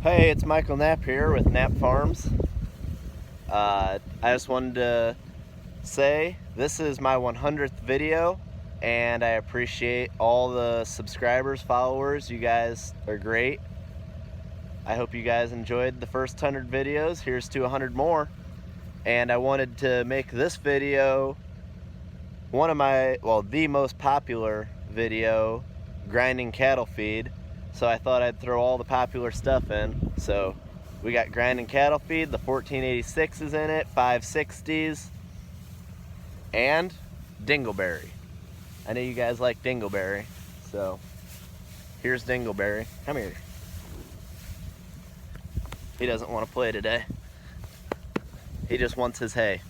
Hey, it's Michael Knapp here with Knapp Farms. I just wanted to say this is my 100th video, and I appreciate all the subscribers, followers. You guys are great. I hope you guys enjoyed the first 100 videos. Here's to 100 more. And I wanted to make this video the most popular video, grinding cattle feed. So I thought I'd throw all the popular stuff in. So we got grinding cattle feed, the 1486 is in it, 560s, and dingleberry. I know you guys like dingleberry, so here's dingleberry. Come here. He doesn't want to play today. He just wants his hay.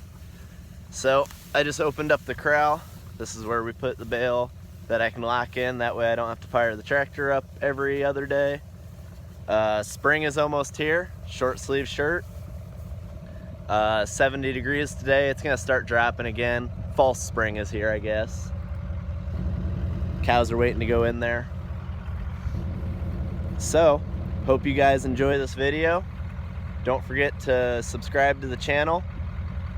So I just opened up the corral. This is where we put the bale that I can lock in. That way I don't have to fire the tractor up every other day. Spring is almost here. Short sleeve shirt. 70 degrees today. It's gonna start dropping again. False spring is here, I guess. Cows are waiting to go in there. So, hope you guys enjoy this video. Don't forget to subscribe to the channel,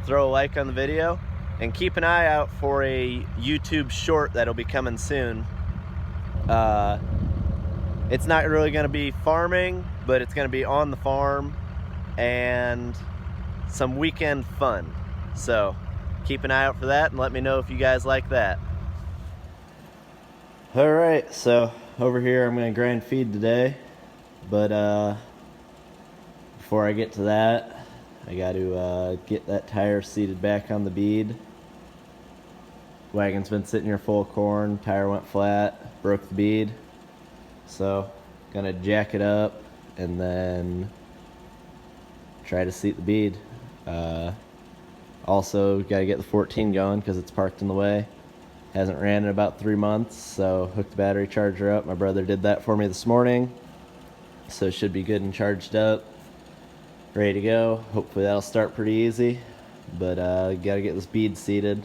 throw a like on the video, and keep an eye out for a YouTube short that'll be coming soon. It's not really going to be farming, but it's going to be on the farm and some weekend fun. So keep an eye out for that and let me know if you guys like that. Alright, so over here I'm going to grind feed today, but before I get to that, I got to get that tire seated back on the bead. Wagon's been sitting here full of corn, tire went flat, broke the bead. So, gonna jack it up and then try to seat the bead. Also, gotta get the 14 going because it's parked in the way. Hasn't ran in about 3 months, so hooked the battery charger up. My brother did that for me this morning. So it should be good and charged up. Ready to go. Hopefully that'll start pretty easy. But gotta get this bead seated.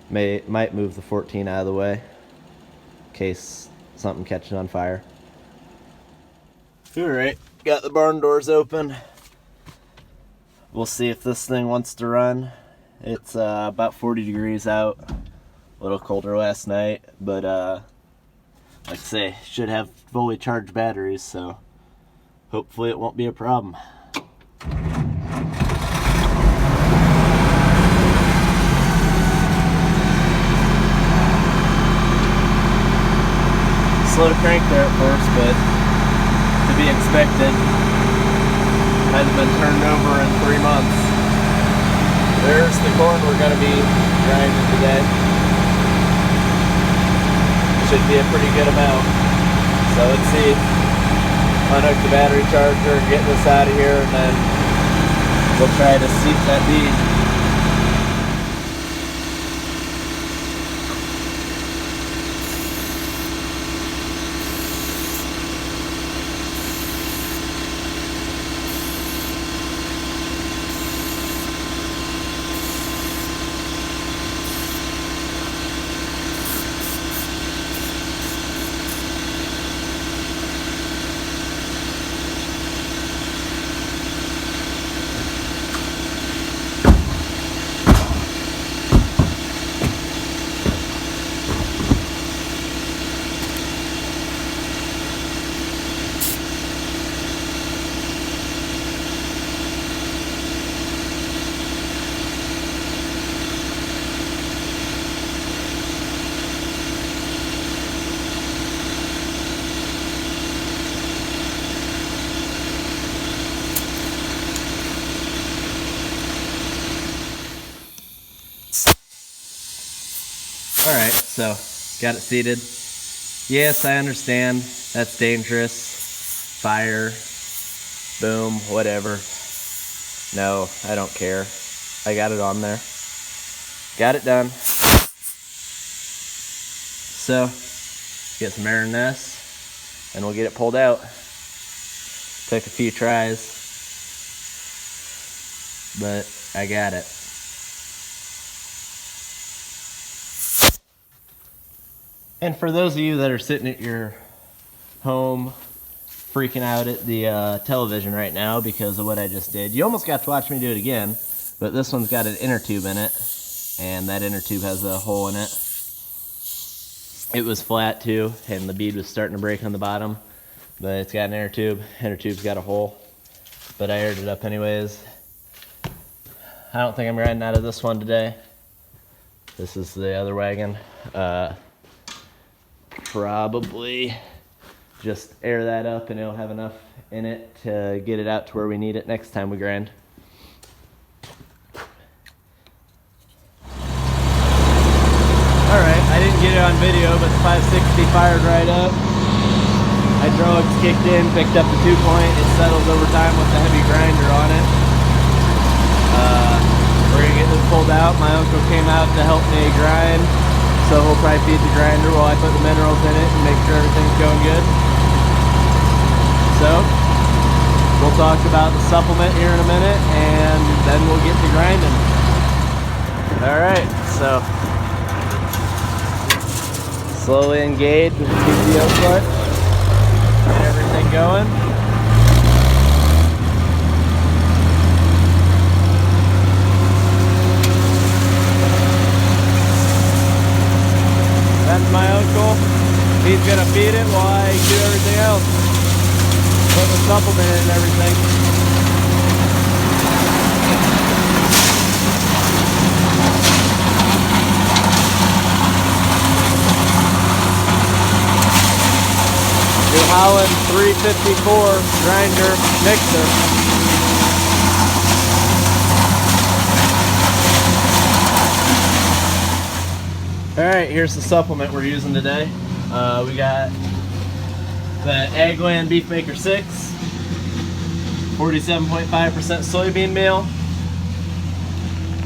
Might move the 14 out of the way in case something catches on fire. Alright, got the barn doors open. We'll see if this thing wants to run. It's about 40 degrees out. A little colder last night, but like I say, should have fully charged batteries, so hopefully it won't be a problem. Slow crank there at first, but to be expected. Hasn't been turned over in 3 months. There's the corn we're going to be grinding today. Should be a pretty good amount. So let's see. Unhook the battery charger, get this out of here, and then we'll try to seat that bead. Alright, so got it seated. Yes, I understand. That's dangerous. Fire. Boom. Whatever. No, I don't care. I got it on there. Got it done. So, get some air in this, and we'll get it pulled out. Took a few tries, but I got it. And for those of you that are sitting at your home freaking out at the television right now because of what I just did. You almost got to watch me do it again, but this one's got an inner tube in it, and that inner tube has a hole in it. It was flat too, and the bead was starting to break on the bottom, but it's got an inner tube. Inner tube's got a hole, but I aired it up anyways. I don't think I'm riding out of this one today. This is the other wagon. Probably just air that up and it'll have enough in it to get it out to where we need it next time we grind. Alright, I didn't get it on video, but the 560 fired right up. Hydraulics kicked in, picked up the 2-point. It settles over time with the heavy grinder on it. We're gonna get this pulled out. My uncle came out to help me grind, so he'll probably feed the grinder while I put the minerals in it and make sure everything's going good. So, we'll talk about the supplement here in a minute, and then we'll get to grinding. Alright, so slowly engage with the PTO clutch. Get everything going. That's my uncle. He's gonna feed it while I do everything else. Put the supplement in and everything. New Holland 354 grinder mixer. Alright, here's the supplement we're using today. We got the Agland Beefmaker 6, 47.5% soybean meal.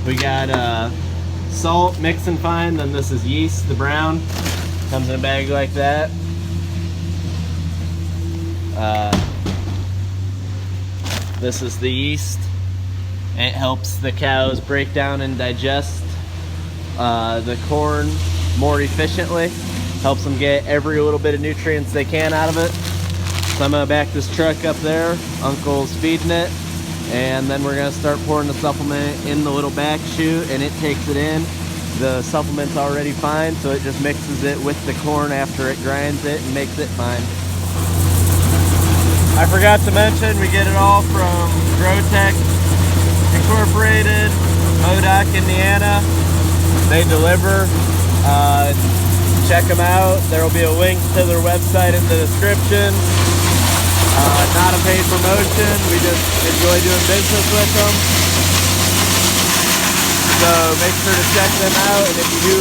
We got salt, mix and fine, then this is yeast, the brown. Comes in a bag like that. This is the yeast. It helps the cows break down and digest the corn more efficiently, helps them get every little bit of nutrients they can out of it. So I'm gonna back this truck up there, Uncle's feeding it, and then we're gonna start pouring the supplement in the little back chute, and it takes it in. The supplement's already fine, so it just mixes it with the corn after it grinds it and makes it fine. I forgot to mention, we get it all from Gro-Tec Incorporated, Modoc, Indiana. They deliver. Check them out. There will be a link to their website in the description. Not a paid promotion. We just enjoy doing business with them. So make sure to check them out. And if you do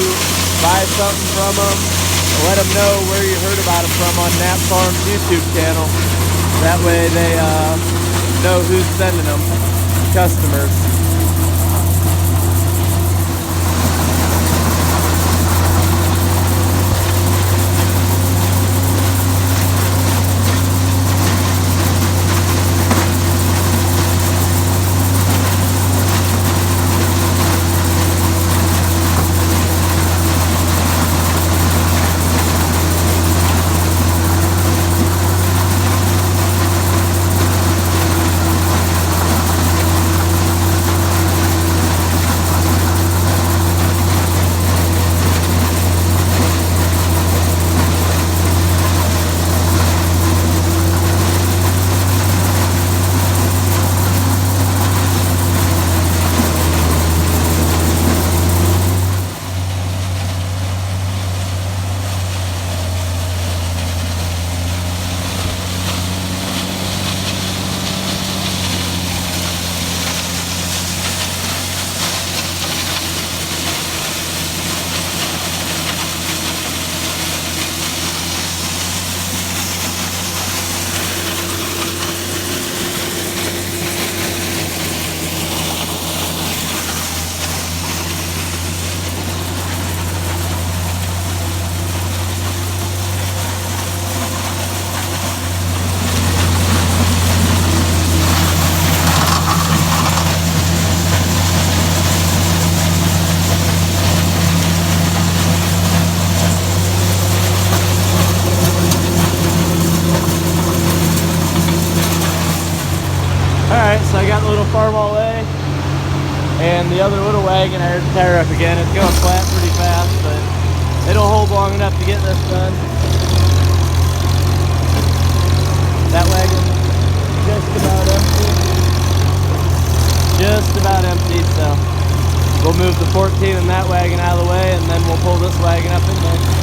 buy something from them, let them know where you heard about them from on Nap Farm's YouTube channel. That way they know who's sending them. Customers. got the little Farmall A, and the other little wagon, I heard the tire up again. It's going flat pretty fast, but it'll hold long enough to get this done. That wagon just about empty. Just about empty, so we'll move the 14 in that wagon out of the way, and then we'll pull this wagon up in there.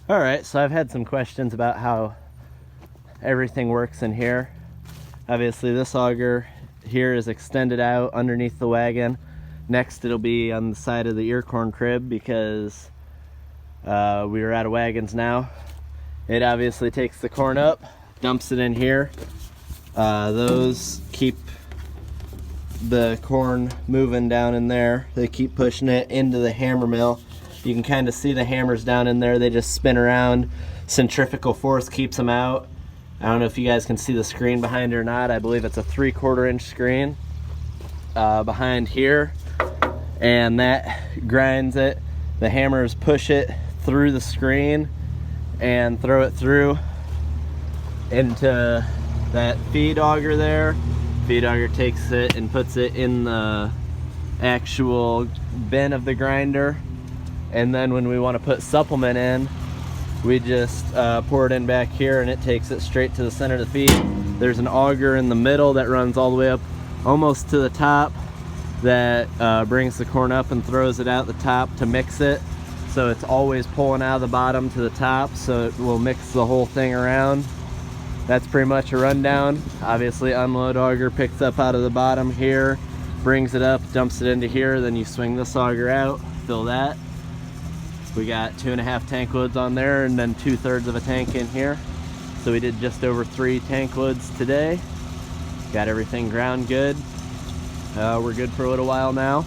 Alright, so I've had some questions about how everything works in here. Obviously this auger here is extended out underneath the wagon. Next it'll be on the side of the ear corn crib because we are out of wagons now. It obviously takes the corn up, dumps it in here. Those keep the corn moving down in there. They keep pushing it into the hammer mill. You can kind of see the hammers down in there. They just spin around. Centrifugal force keeps them out. I don't know if you guys can see the screen behind it or not. I believe it's a 3/4 inch screen behind here. And that grinds it. The hammers push it through the screen and throw it through into that feed auger there. Feed auger takes it and puts it in the actual bin of the grinder. And then when we want to put supplement in, we just pour it in back here and it takes it straight to the center of the feed. There's an auger in the middle that runs all the way up almost to the top that brings the corn up and throws it out the top to mix it. So it's always pulling out of the bottom to the top, so it will mix the whole thing around. That's pretty much a rundown. Obviously unload auger picks up out of the bottom here, brings it up, dumps it into here, then you swing this auger out, fill that. We got 2.5 tank loads on there and then 2/3 of a tank in here. So we did just over 3 tank loads today. Got everything ground good. We're good for a little while now.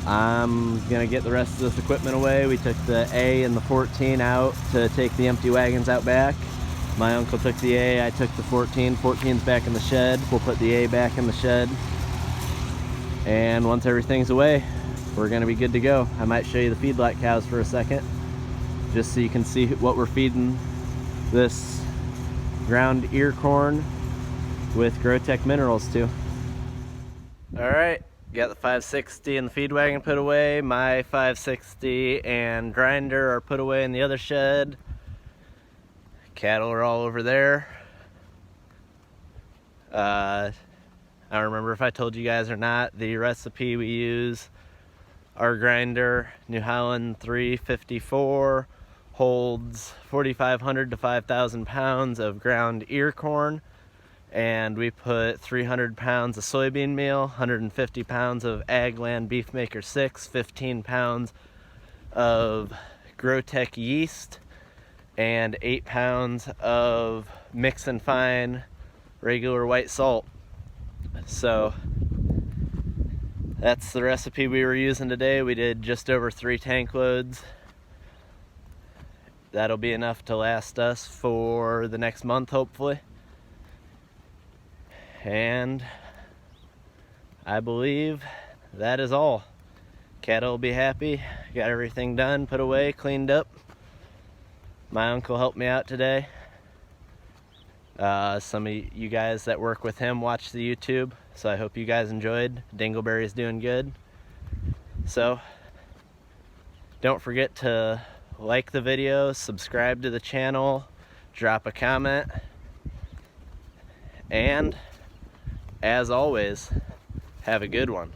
I'm gonna get the rest of this equipment away. We took the A and the 14 out to take the empty wagons out back. My uncle took the A, I took the 14. 14's back in the shed. We'll put the A back in the shed. And once everything's away, we're gonna be good to go. I might show you the feedlot cows for a second, just so you can see what we're feeding this ground ear corn with Gro-Tec minerals to. All right, got the 560 and the feed wagon put away. My 560 and grinder are put away in the other shed. Cattle are all over there. I don't remember if I told you guys or not, the recipe we use, our grinder, New Holland 354, holds 4,500 to 5,000 pounds of ground ear corn, and we put 300 pounds of soybean meal, 150 pounds of Ag Land Beef Maker 6, 15 pounds of Gro-Tec yeast, and 8 pounds of mix and fine regular white salt. So that's the recipe we were using today. We did just over 3 tank loads. That'll be enough to last us for the next month, hopefully. And I believe that is all. Cattle will be happy. Got everything done, put away, cleaned up. My uncle helped me out today. Some of you guys that work with him watch the YouTube, so I hope you guys enjoyed. Dingleberry's doing good. So don't forget to like the video, subscribe to the channel, drop a comment, and as always, have a good one.